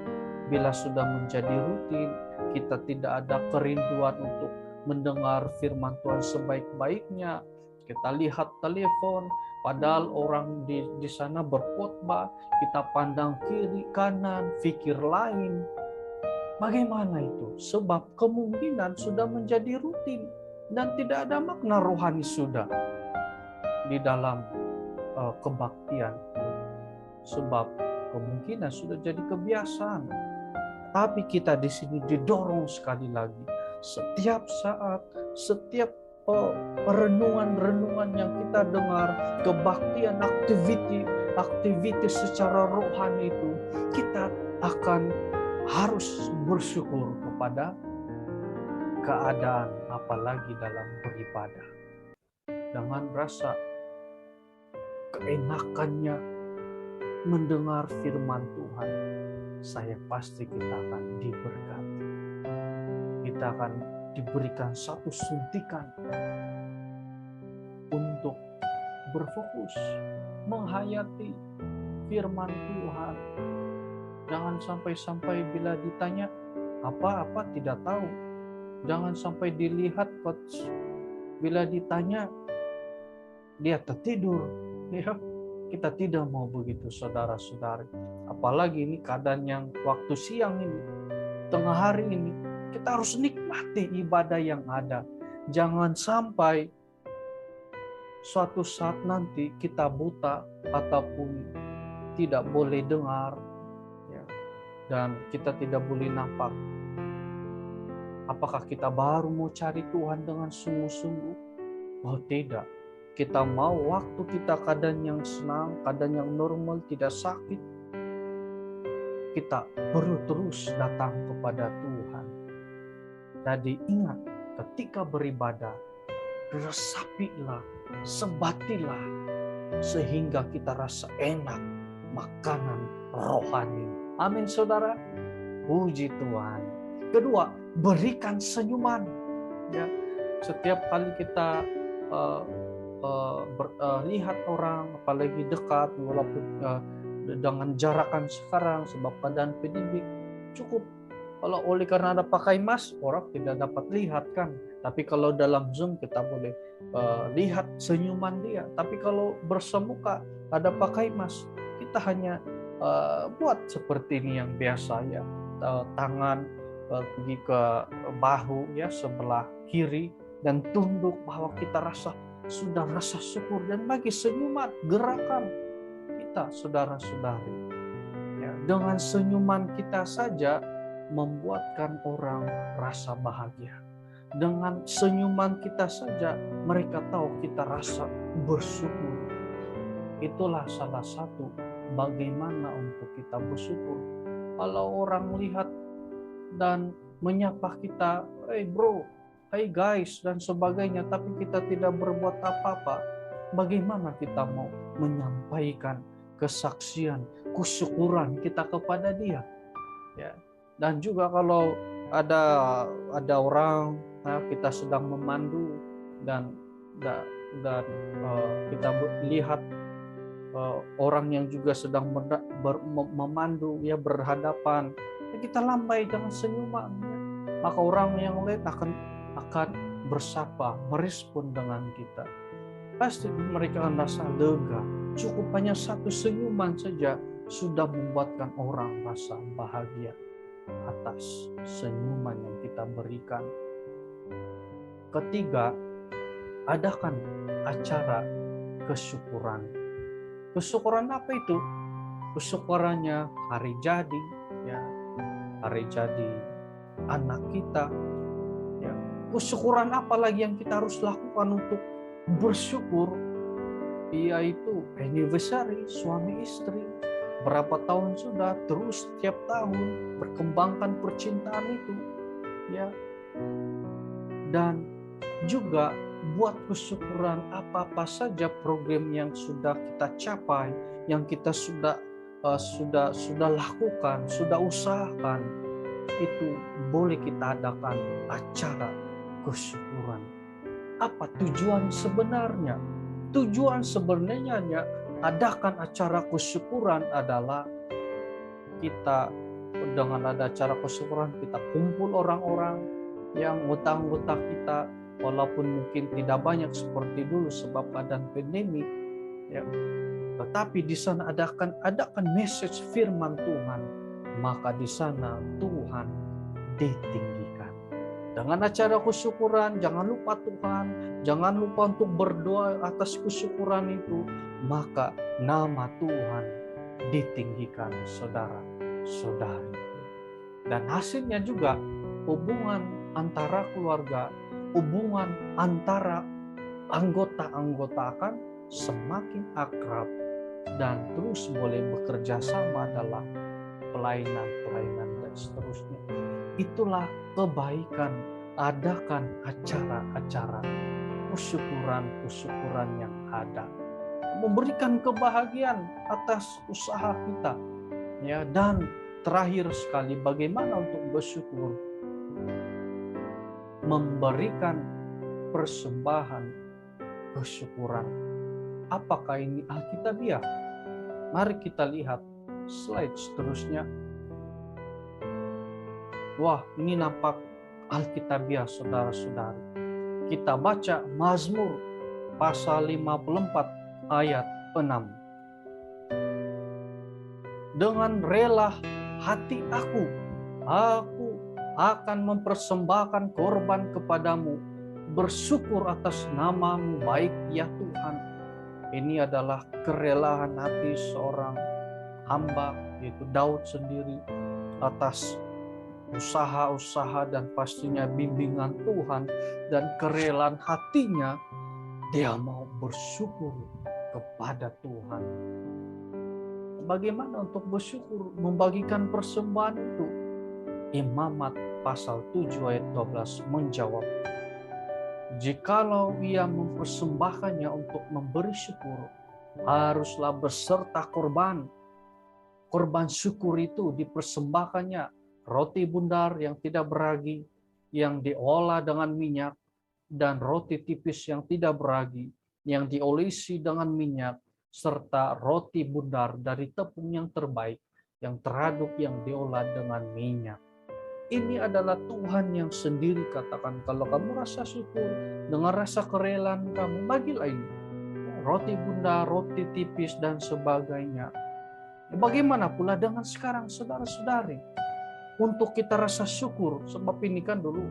Bila sudah menjadi rutin, kita tidak ada kerinduan untuk mendengar firman Tuhan sebaik-baiknya. Kita lihat telepon, padahal orang di sana berkhotbah, kita pandang kiri kanan, pikir lain. Bagaimana itu? Sebab kemungkinan sudah menjadi rutin dan tidak ada makna rohani sudah di dalam kebaktian. Sebab kemungkinan sudah jadi kebiasaan. Tapi kita di sini didorong sekali lagi. Setiap saat, setiap renungan-renungan yang kita dengar, kebaktian, aktivitas secara rohani itu, kita akan harus bersyukur kepada keadaan, apalagi dalam beribadah. Dengan rasa keenakannya mendengar firman Tuhan, saya pasti kita akan diberkati. Kita akan diberikan satu suntikan untuk berfokus, menghayati firman Tuhan. Jangan sampai bila ditanya apa-apa tidak tahu. Jangan sampai dilihat coach bila ditanya dia tertidur. Ya, Kita tidak mau begitu, saudara-saudari. Apalagi ini keadaan yang waktu siang ini, tengah hari ini, kita harus nikmati ibadah yang ada. Jangan sampai suatu saat nanti kita buta ataupun tidak boleh dengar, ya, dan kita tidak boleh nampak. Apakah kita baru mau cari Tuhan dengan sungguh-sungguh? Oh tidak. Kita mau waktu kita keadaan yang senang, keadaan yang normal, tidak sakit, kita perlu terus datang kepada Tuhan. Jadi ingat, ketika beribadah, resapilah, sebatilah, sehingga kita rasa enak makanan rohani. Amin, saudara. Puji Tuhan. Kedua, berikan senyuman. Ya, setiap kali kita lihat orang, apalagi dekat, walaupun dengan jarakan sekarang sebab keadaan pandemi, cukup kalau oleh karena ada pakai mask, orang tidak dapat lihat kan. Tapi kalau dalam Zoom kita boleh lihat senyuman dia. Tapi kalau bersemuka ada pakai mask, kita hanya buat seperti ini yang biasa ya, tangan pergi ke bahu ya sebelah kiri dan tunduk bahwa kita sudah rasa syukur, dan bagi senyuman gerakan kita, saudara-saudari. Ya, dengan senyuman kita saja membuatkan orang rasa bahagia. Dengan senyuman kita saja mereka tahu kita rasa bersyukur. Itulah salah satu bagaimana untuk kita bersyukur. Kalau orang melihat dan menyapa kita, "Hey bro, hey guys," dan sebagainya, tapi kita tidak berbuat apa-apa, bagaimana kita mau menyampaikan kesaksian, kesyukuran kita kepada dia? Ya. Dan juga kalau ada orang, kita sedang memandu dan kita lihat orang yang juga sedang memandu ya berhadapan, ya kita lambai dengan senyuman, ya. Maka orang yang lain akan bersapa, merespon dengan kita. Pasti mereka akan rasa lega. Cukup hanya satu senyuman saja sudah membuatkan orang rasa bahagia atas senyuman yang kita berikan. Ketiga, adakan acara kesyukuran. Kesyukuran apa itu? Kesyukurannya hari jadi, ya, hari jadi anak kita. Ya. Kesyukuran apa lagi yang kita harus lakukan untuk bersyukur? Yaitu anniversary suami istri. Berapa tahun sudah, terus setiap tahun berkembangkan percintaan itu, ya. Dan juga buat kesyukuran apa-apa saja program yang sudah kita capai, yang kita sudah lakukan, sudah usahakan, itu boleh kita adakan acara kesyukuran. Apa tujuan sebenarnya? Tujuan sebenarnya adakan acara kesyukuran adalah kita dengan ada acara kesyukuran kita kumpul orang-orang yang anggota kita, walaupun mungkin tidak banyak seperti dulu sebab keadaan pandemi, ya. Tetapi di sana adakan message firman Tuhan, maka di sana Tuhan ditinggikan. Dengan acara kesyukuran, jangan lupa Tuhan, jangan lupa untuk berdoa atas kesyukuran itu, maka nama Tuhan ditinggikan, saudara-saudari. Dan hasilnya juga hubungan antara keluarga, hubungan antara anggota-anggota akan semakin akrab dan terus boleh bekerja sama dalam pelayanan dan seterusnya. Itulah kebaikan, adakan acara-acara kesyukuran yang ada, memberikan kebahagiaan atas usaha kita, ya. Dan terakhir sekali, bagaimana untuk bersyukur? Memberikan persembahan kesyukuran. Apakah ini alkitabiah? Mari kita lihat slide seterusnya. Wah, ini nampak alkitabiah, saudara-saudari. Kita baca Mazmur pasal 54 ayat 6. dengan rela hati aku akan mempersembahkan korban kepadamu, bersyukur atas nama-Mu baik ya Tuhan. Ini adalah kerelaan hati seorang hamba, yaitu Daud sendiri, atas usaha-usaha dan pastinya bimbingan Tuhan dan kerelaan hatinya. Dia mau bersyukur kepada Tuhan. Bagaimana untuk bersyukur? Membagikan persembahan itu. Imamat pasal 7 ayat 12 menjawab, jikalau ia mempersembahkannya untuk memberi syukur, haruslah beserta korban. Korban syukur itu dipersembahkannya roti bundar yang tidak beragi, yang diolah dengan minyak, dan roti tipis yang tidak beragi, yang diolesi dengan minyak, serta roti bundar dari tepung yang terbaik, yang teraduk, yang diolah dengan minyak. Ini adalah Tuhan yang sendiri katakan, kalau kamu rasa syukur, dengan rasa kerelaan kamu, bagilah ini. Roti bundar, roti tipis, dan sebagainya. Bagaimana pula dengan sekarang, saudara-saudari? Untuk kita rasa syukur, sebab ini kan dulu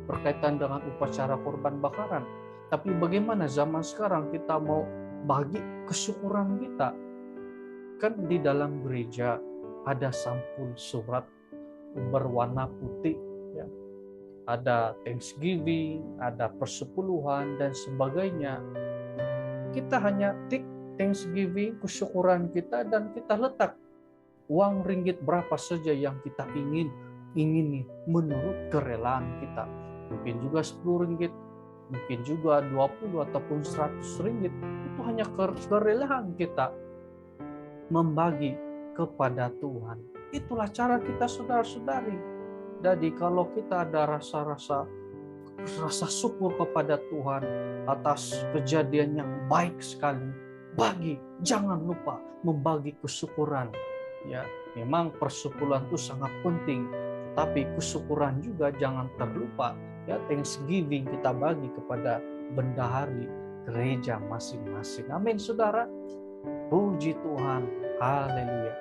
berkaitan dengan upacara korban bakaran. Tapi bagaimana zaman sekarang kita mau bagi kesyukuran kita? Kan di dalam gereja ada sampul surat berwarna putih, ya. Ada Thanksgiving, ada persepuluhan dan sebagainya. Kita hanya tik Thanksgiving, kesyukuran kita, dan kita letak uang ringgit berapa saja yang kita ingini menurut kerelaan kita. Mungkin juga 10 ringgit, mungkin juga 20 ataupun 100 ringgit. Itu hanya kerelaan kita membagi kepada Tuhan. Itulah cara kita, saudara-saudari. Jadi kalau kita ada rasa syukur kepada Tuhan atas kejadian yang baik sekali, bagi, jangan lupa membagi kesyukuran. Ya, memang persepuluhan itu sangat penting, tapi kesyukuran juga jangan terlupa. Ya, Thanksgiving kita bagi kepada bendahari gereja masing-masing. Amin, saudara. Puji Tuhan. Haleluya.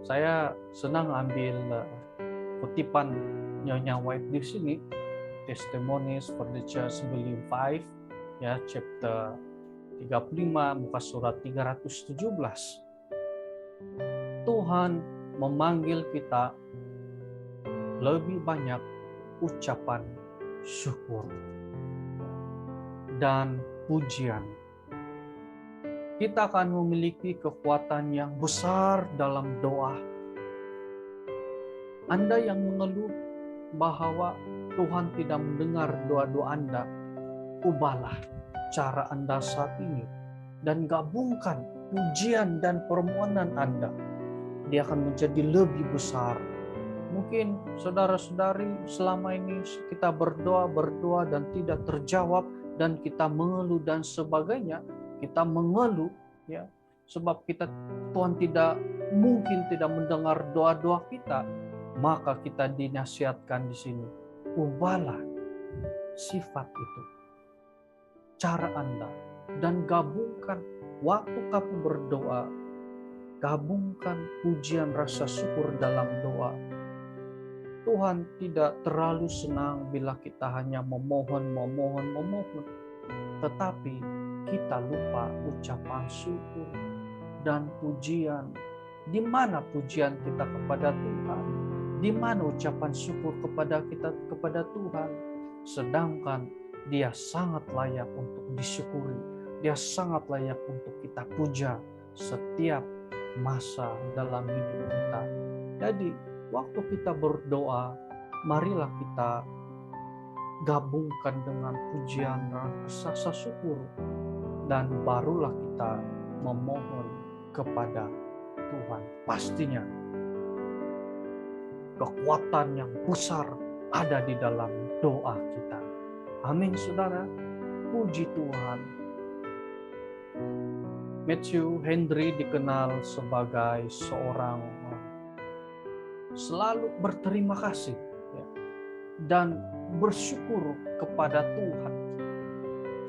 Saya senang ambil kutipan Nyonya White di sini, Testimonies for the Church Volume 5, ya, chapter 35, muka surat 317. Tuhan memanggil kita lebih banyak ucapan syukur dan pujian. Kita akan memiliki kekuatan yang besar dalam doa. Anda yang mengeluh bahwa Tuhan tidak mendengar doa-doa Anda, ubahlah cara Anda saat ini dan gabungkan pujian dan permohonan Anda. Dia akan menjadi lebih besar. Mungkin saudara-saudari selama ini kita berdoa dan tidak terjawab, dan kita mengeluh dan sebagainya. Kita mengeluh, ya, sebab Tuhan mungkin tidak mendengar doa-doa kita. Maka kita dinasihatkan di sini, ubahlah sifat itu, cara Anda, dan gabungkan waktu kamu berdoa, gabungkan pujian rasa syukur dalam doa. Tuhan tidak terlalu senang bila kita hanya memohon, tetapi kita lupa ucapan syukur dan pujian. Di mana pujian kita kepada Tuhan? Di mana ucapan syukur kepada Tuhan? Sedangkan Dia sangat layak untuk disyukuri. Dia sangat layak untuk kita puja setiap masa dalam hidup kita. Jadi, waktu kita berdoa, marilah kita gabungkan dengan pujian dan rasa syukur, dan barulah kita memohon kepada Tuhan. Pastinya kekuatan yang besar ada di dalam doa kita. Amin, saudara. Puji Tuhan. Matthew Henry dikenal sebagai seorang selalu berterima kasih, ya, dan bersyukur kepada Tuhan.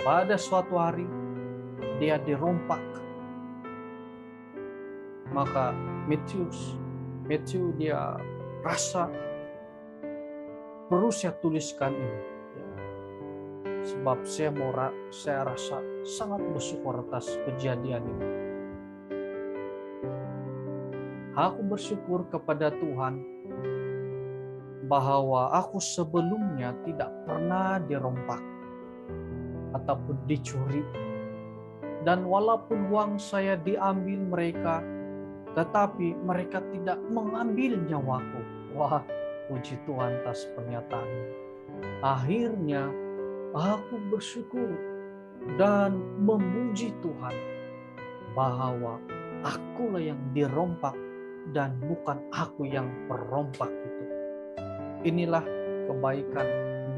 Pada suatu hari dia dirompak Maka Matthew dia rasa perlu saya tuliskan ini, ya. Sebab saya rasa sangat bersyukur atas kejadian ini. Aku bersyukur kepada Tuhan bahwa aku sebelumnya tidak pernah dirompak ataupun dicuri. Dan walaupun uang saya diambil mereka, tetapi mereka tidak mengambil nyawaku. Wah, puji Tuhan atas pernyataan. Akhirnya aku bersyukur dan memuji Tuhan bahwa akulah yang dirompak dan bukan aku yang perompak itu. Inilah kebaikan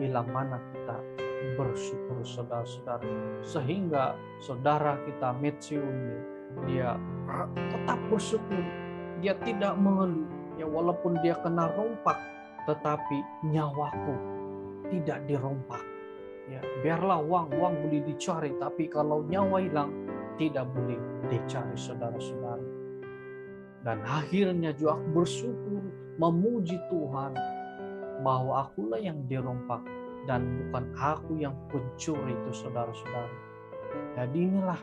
bila mana kita bersyukur, saudara-saudara. Sehingga saudara kita Matthew ini, dia tetap bersyukur. Dia tidak mengeluh. Ya, walaupun dia kena rompak, tetapi nyawaku tidak dirompak. Ya, biarlah uang boleh dicari, tapi kalau nyawa hilang tidak boleh dicari, saudara-saudara. Dan akhirnya juga aku bersyukur, memuji Tuhan bahwa akulah yang dirompak dan bukan aku yang pencuri itu, saudara-saudara. Jadi inilah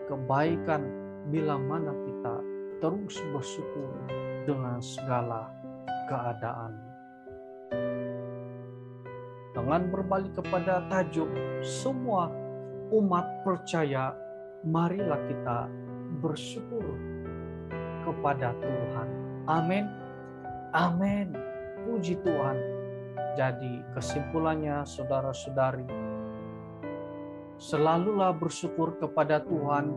kebaikan bila mana kita terus bersyukur dengan segala keadaan. Dengan berbalik kepada tajuk semua umat percaya, marilah kita bersyukur kepada Tuhan. Amin. Amin. Puji Tuhan. Jadi kesimpulannya, saudara-saudari, selalulah bersyukur kepada Tuhan.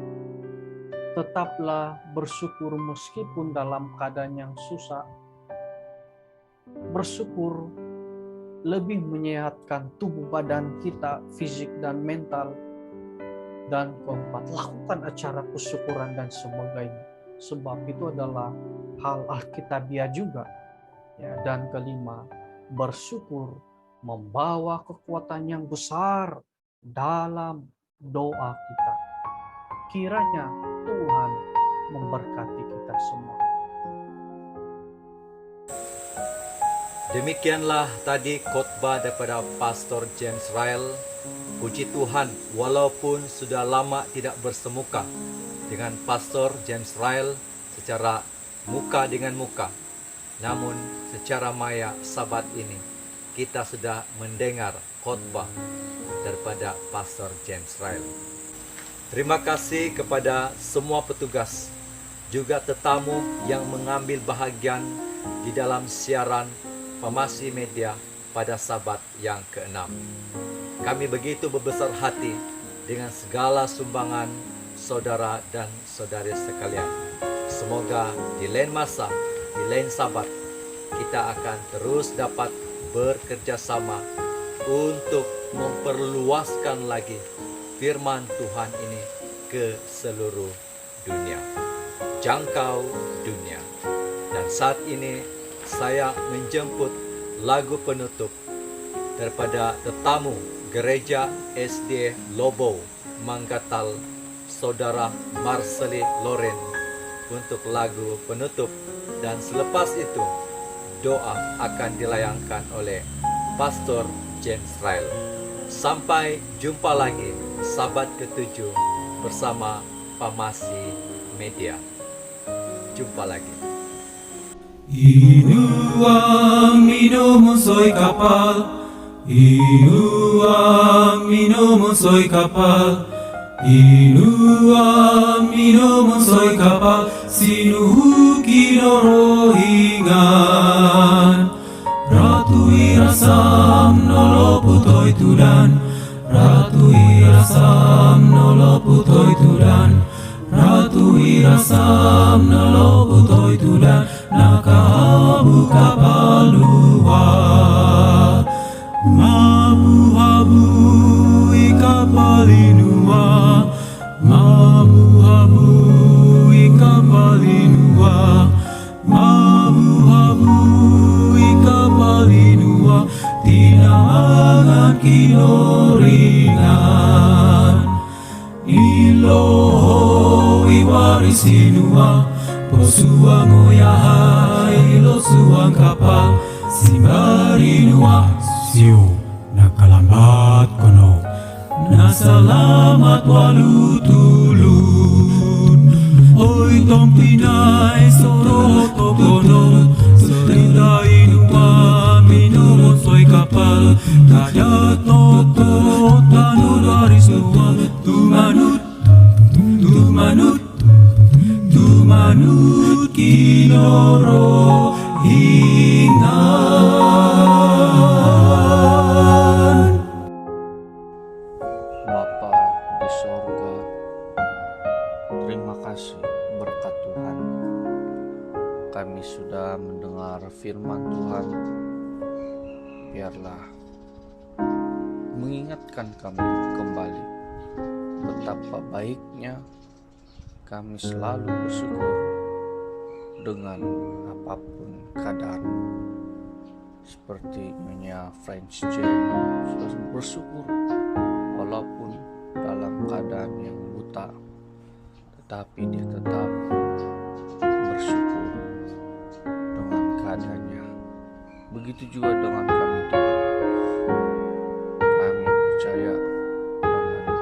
Tetaplah bersyukur meskipun dalam keadaan yang susah. Bersyukur lebih menyehatkan tubuh badan kita, fisik dan mental. Dan keempat, lakukan acara kesyukuran dan sebagainya. Sebab itu adalah hal alkitabiah juga. Ya, dan kelima, bersyukur membawa kekuatan yang besar dalam doa kita. Kiranya Tuhan memberkati kita semua. Demikianlah tadi khotbah daripada Pastor James Ryle. Puji Tuhan, walaupun sudah lama tidak bersemuka dengan Pastor James Ryle secara muka dengan muka, namun secara maya Sabat ini kita sudah mendengar khotbah daripada Pastor James Ryle. Terima kasih kepada semua petugas, juga tetamu yang mengambil bahagian di dalam siaran Pamasi Media pada Sabat yang ke-6. Kami begitu berbesar hati dengan segala sumbangan saudara dan saudari sekalian. Semoga di lain masa, di lain Sabat, kita akan terus dapat bekerja sama untuk memperluaskan lagi firman Tuhan ini ke seluruh dunia, jangkau dunia. Dan saat ini saya menjemput lagu penutup daripada tetamu Gereja SD Lobo Manggatal, Saudara Marceli Loren, untuk lagu penutup. Dan selepas itu doa akan dilayangkan oleh Pastor James Ryle. Sampai jumpa lagi Sabat ke-7 bersama Pamasi Media. Jumpa lagi. Inuang minum soy kapal, inuang minum soy kapal, inuang minum soy kapal, sinuhu kinorohingan. Ratu irasam nolo putoy tudan, Ratu irasam nolo putoy tudan, Ratu irasam nolo putoy tudan. Nakabuka palua, mabu-habu ikapalinua, mabu-habu ikapalinua, mabu-habu ikapalinua, tinangan kinoringan, iloho iwarisinua, Posuang oyahai lo suang kapal Simbari nuak siu nakalambat kono Na salamat walu tulun Oi tompinai soro tokono Serita inuwa minum soy kapal Kada toko tanu baris nuwa Tumanut, tumanut, tumanut kinoro hingan Bapa di sorga, terima kasih berkat Tuhan. Kami sudah mendengar firman Tuhan. Biarlah mengingatkan kami kembali betapa baiknya kami selalu bersyukur dengan apapun keadaan. Seperti Nyonya French Jane sudah bersyukur walaupun dalam keadaan yang buta, tetapi dia tetap bersyukur dengan keadaannya. Begitu juga dengan kami Tuhan. Kami percaya dengan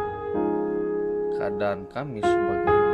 keadaan kami sebagai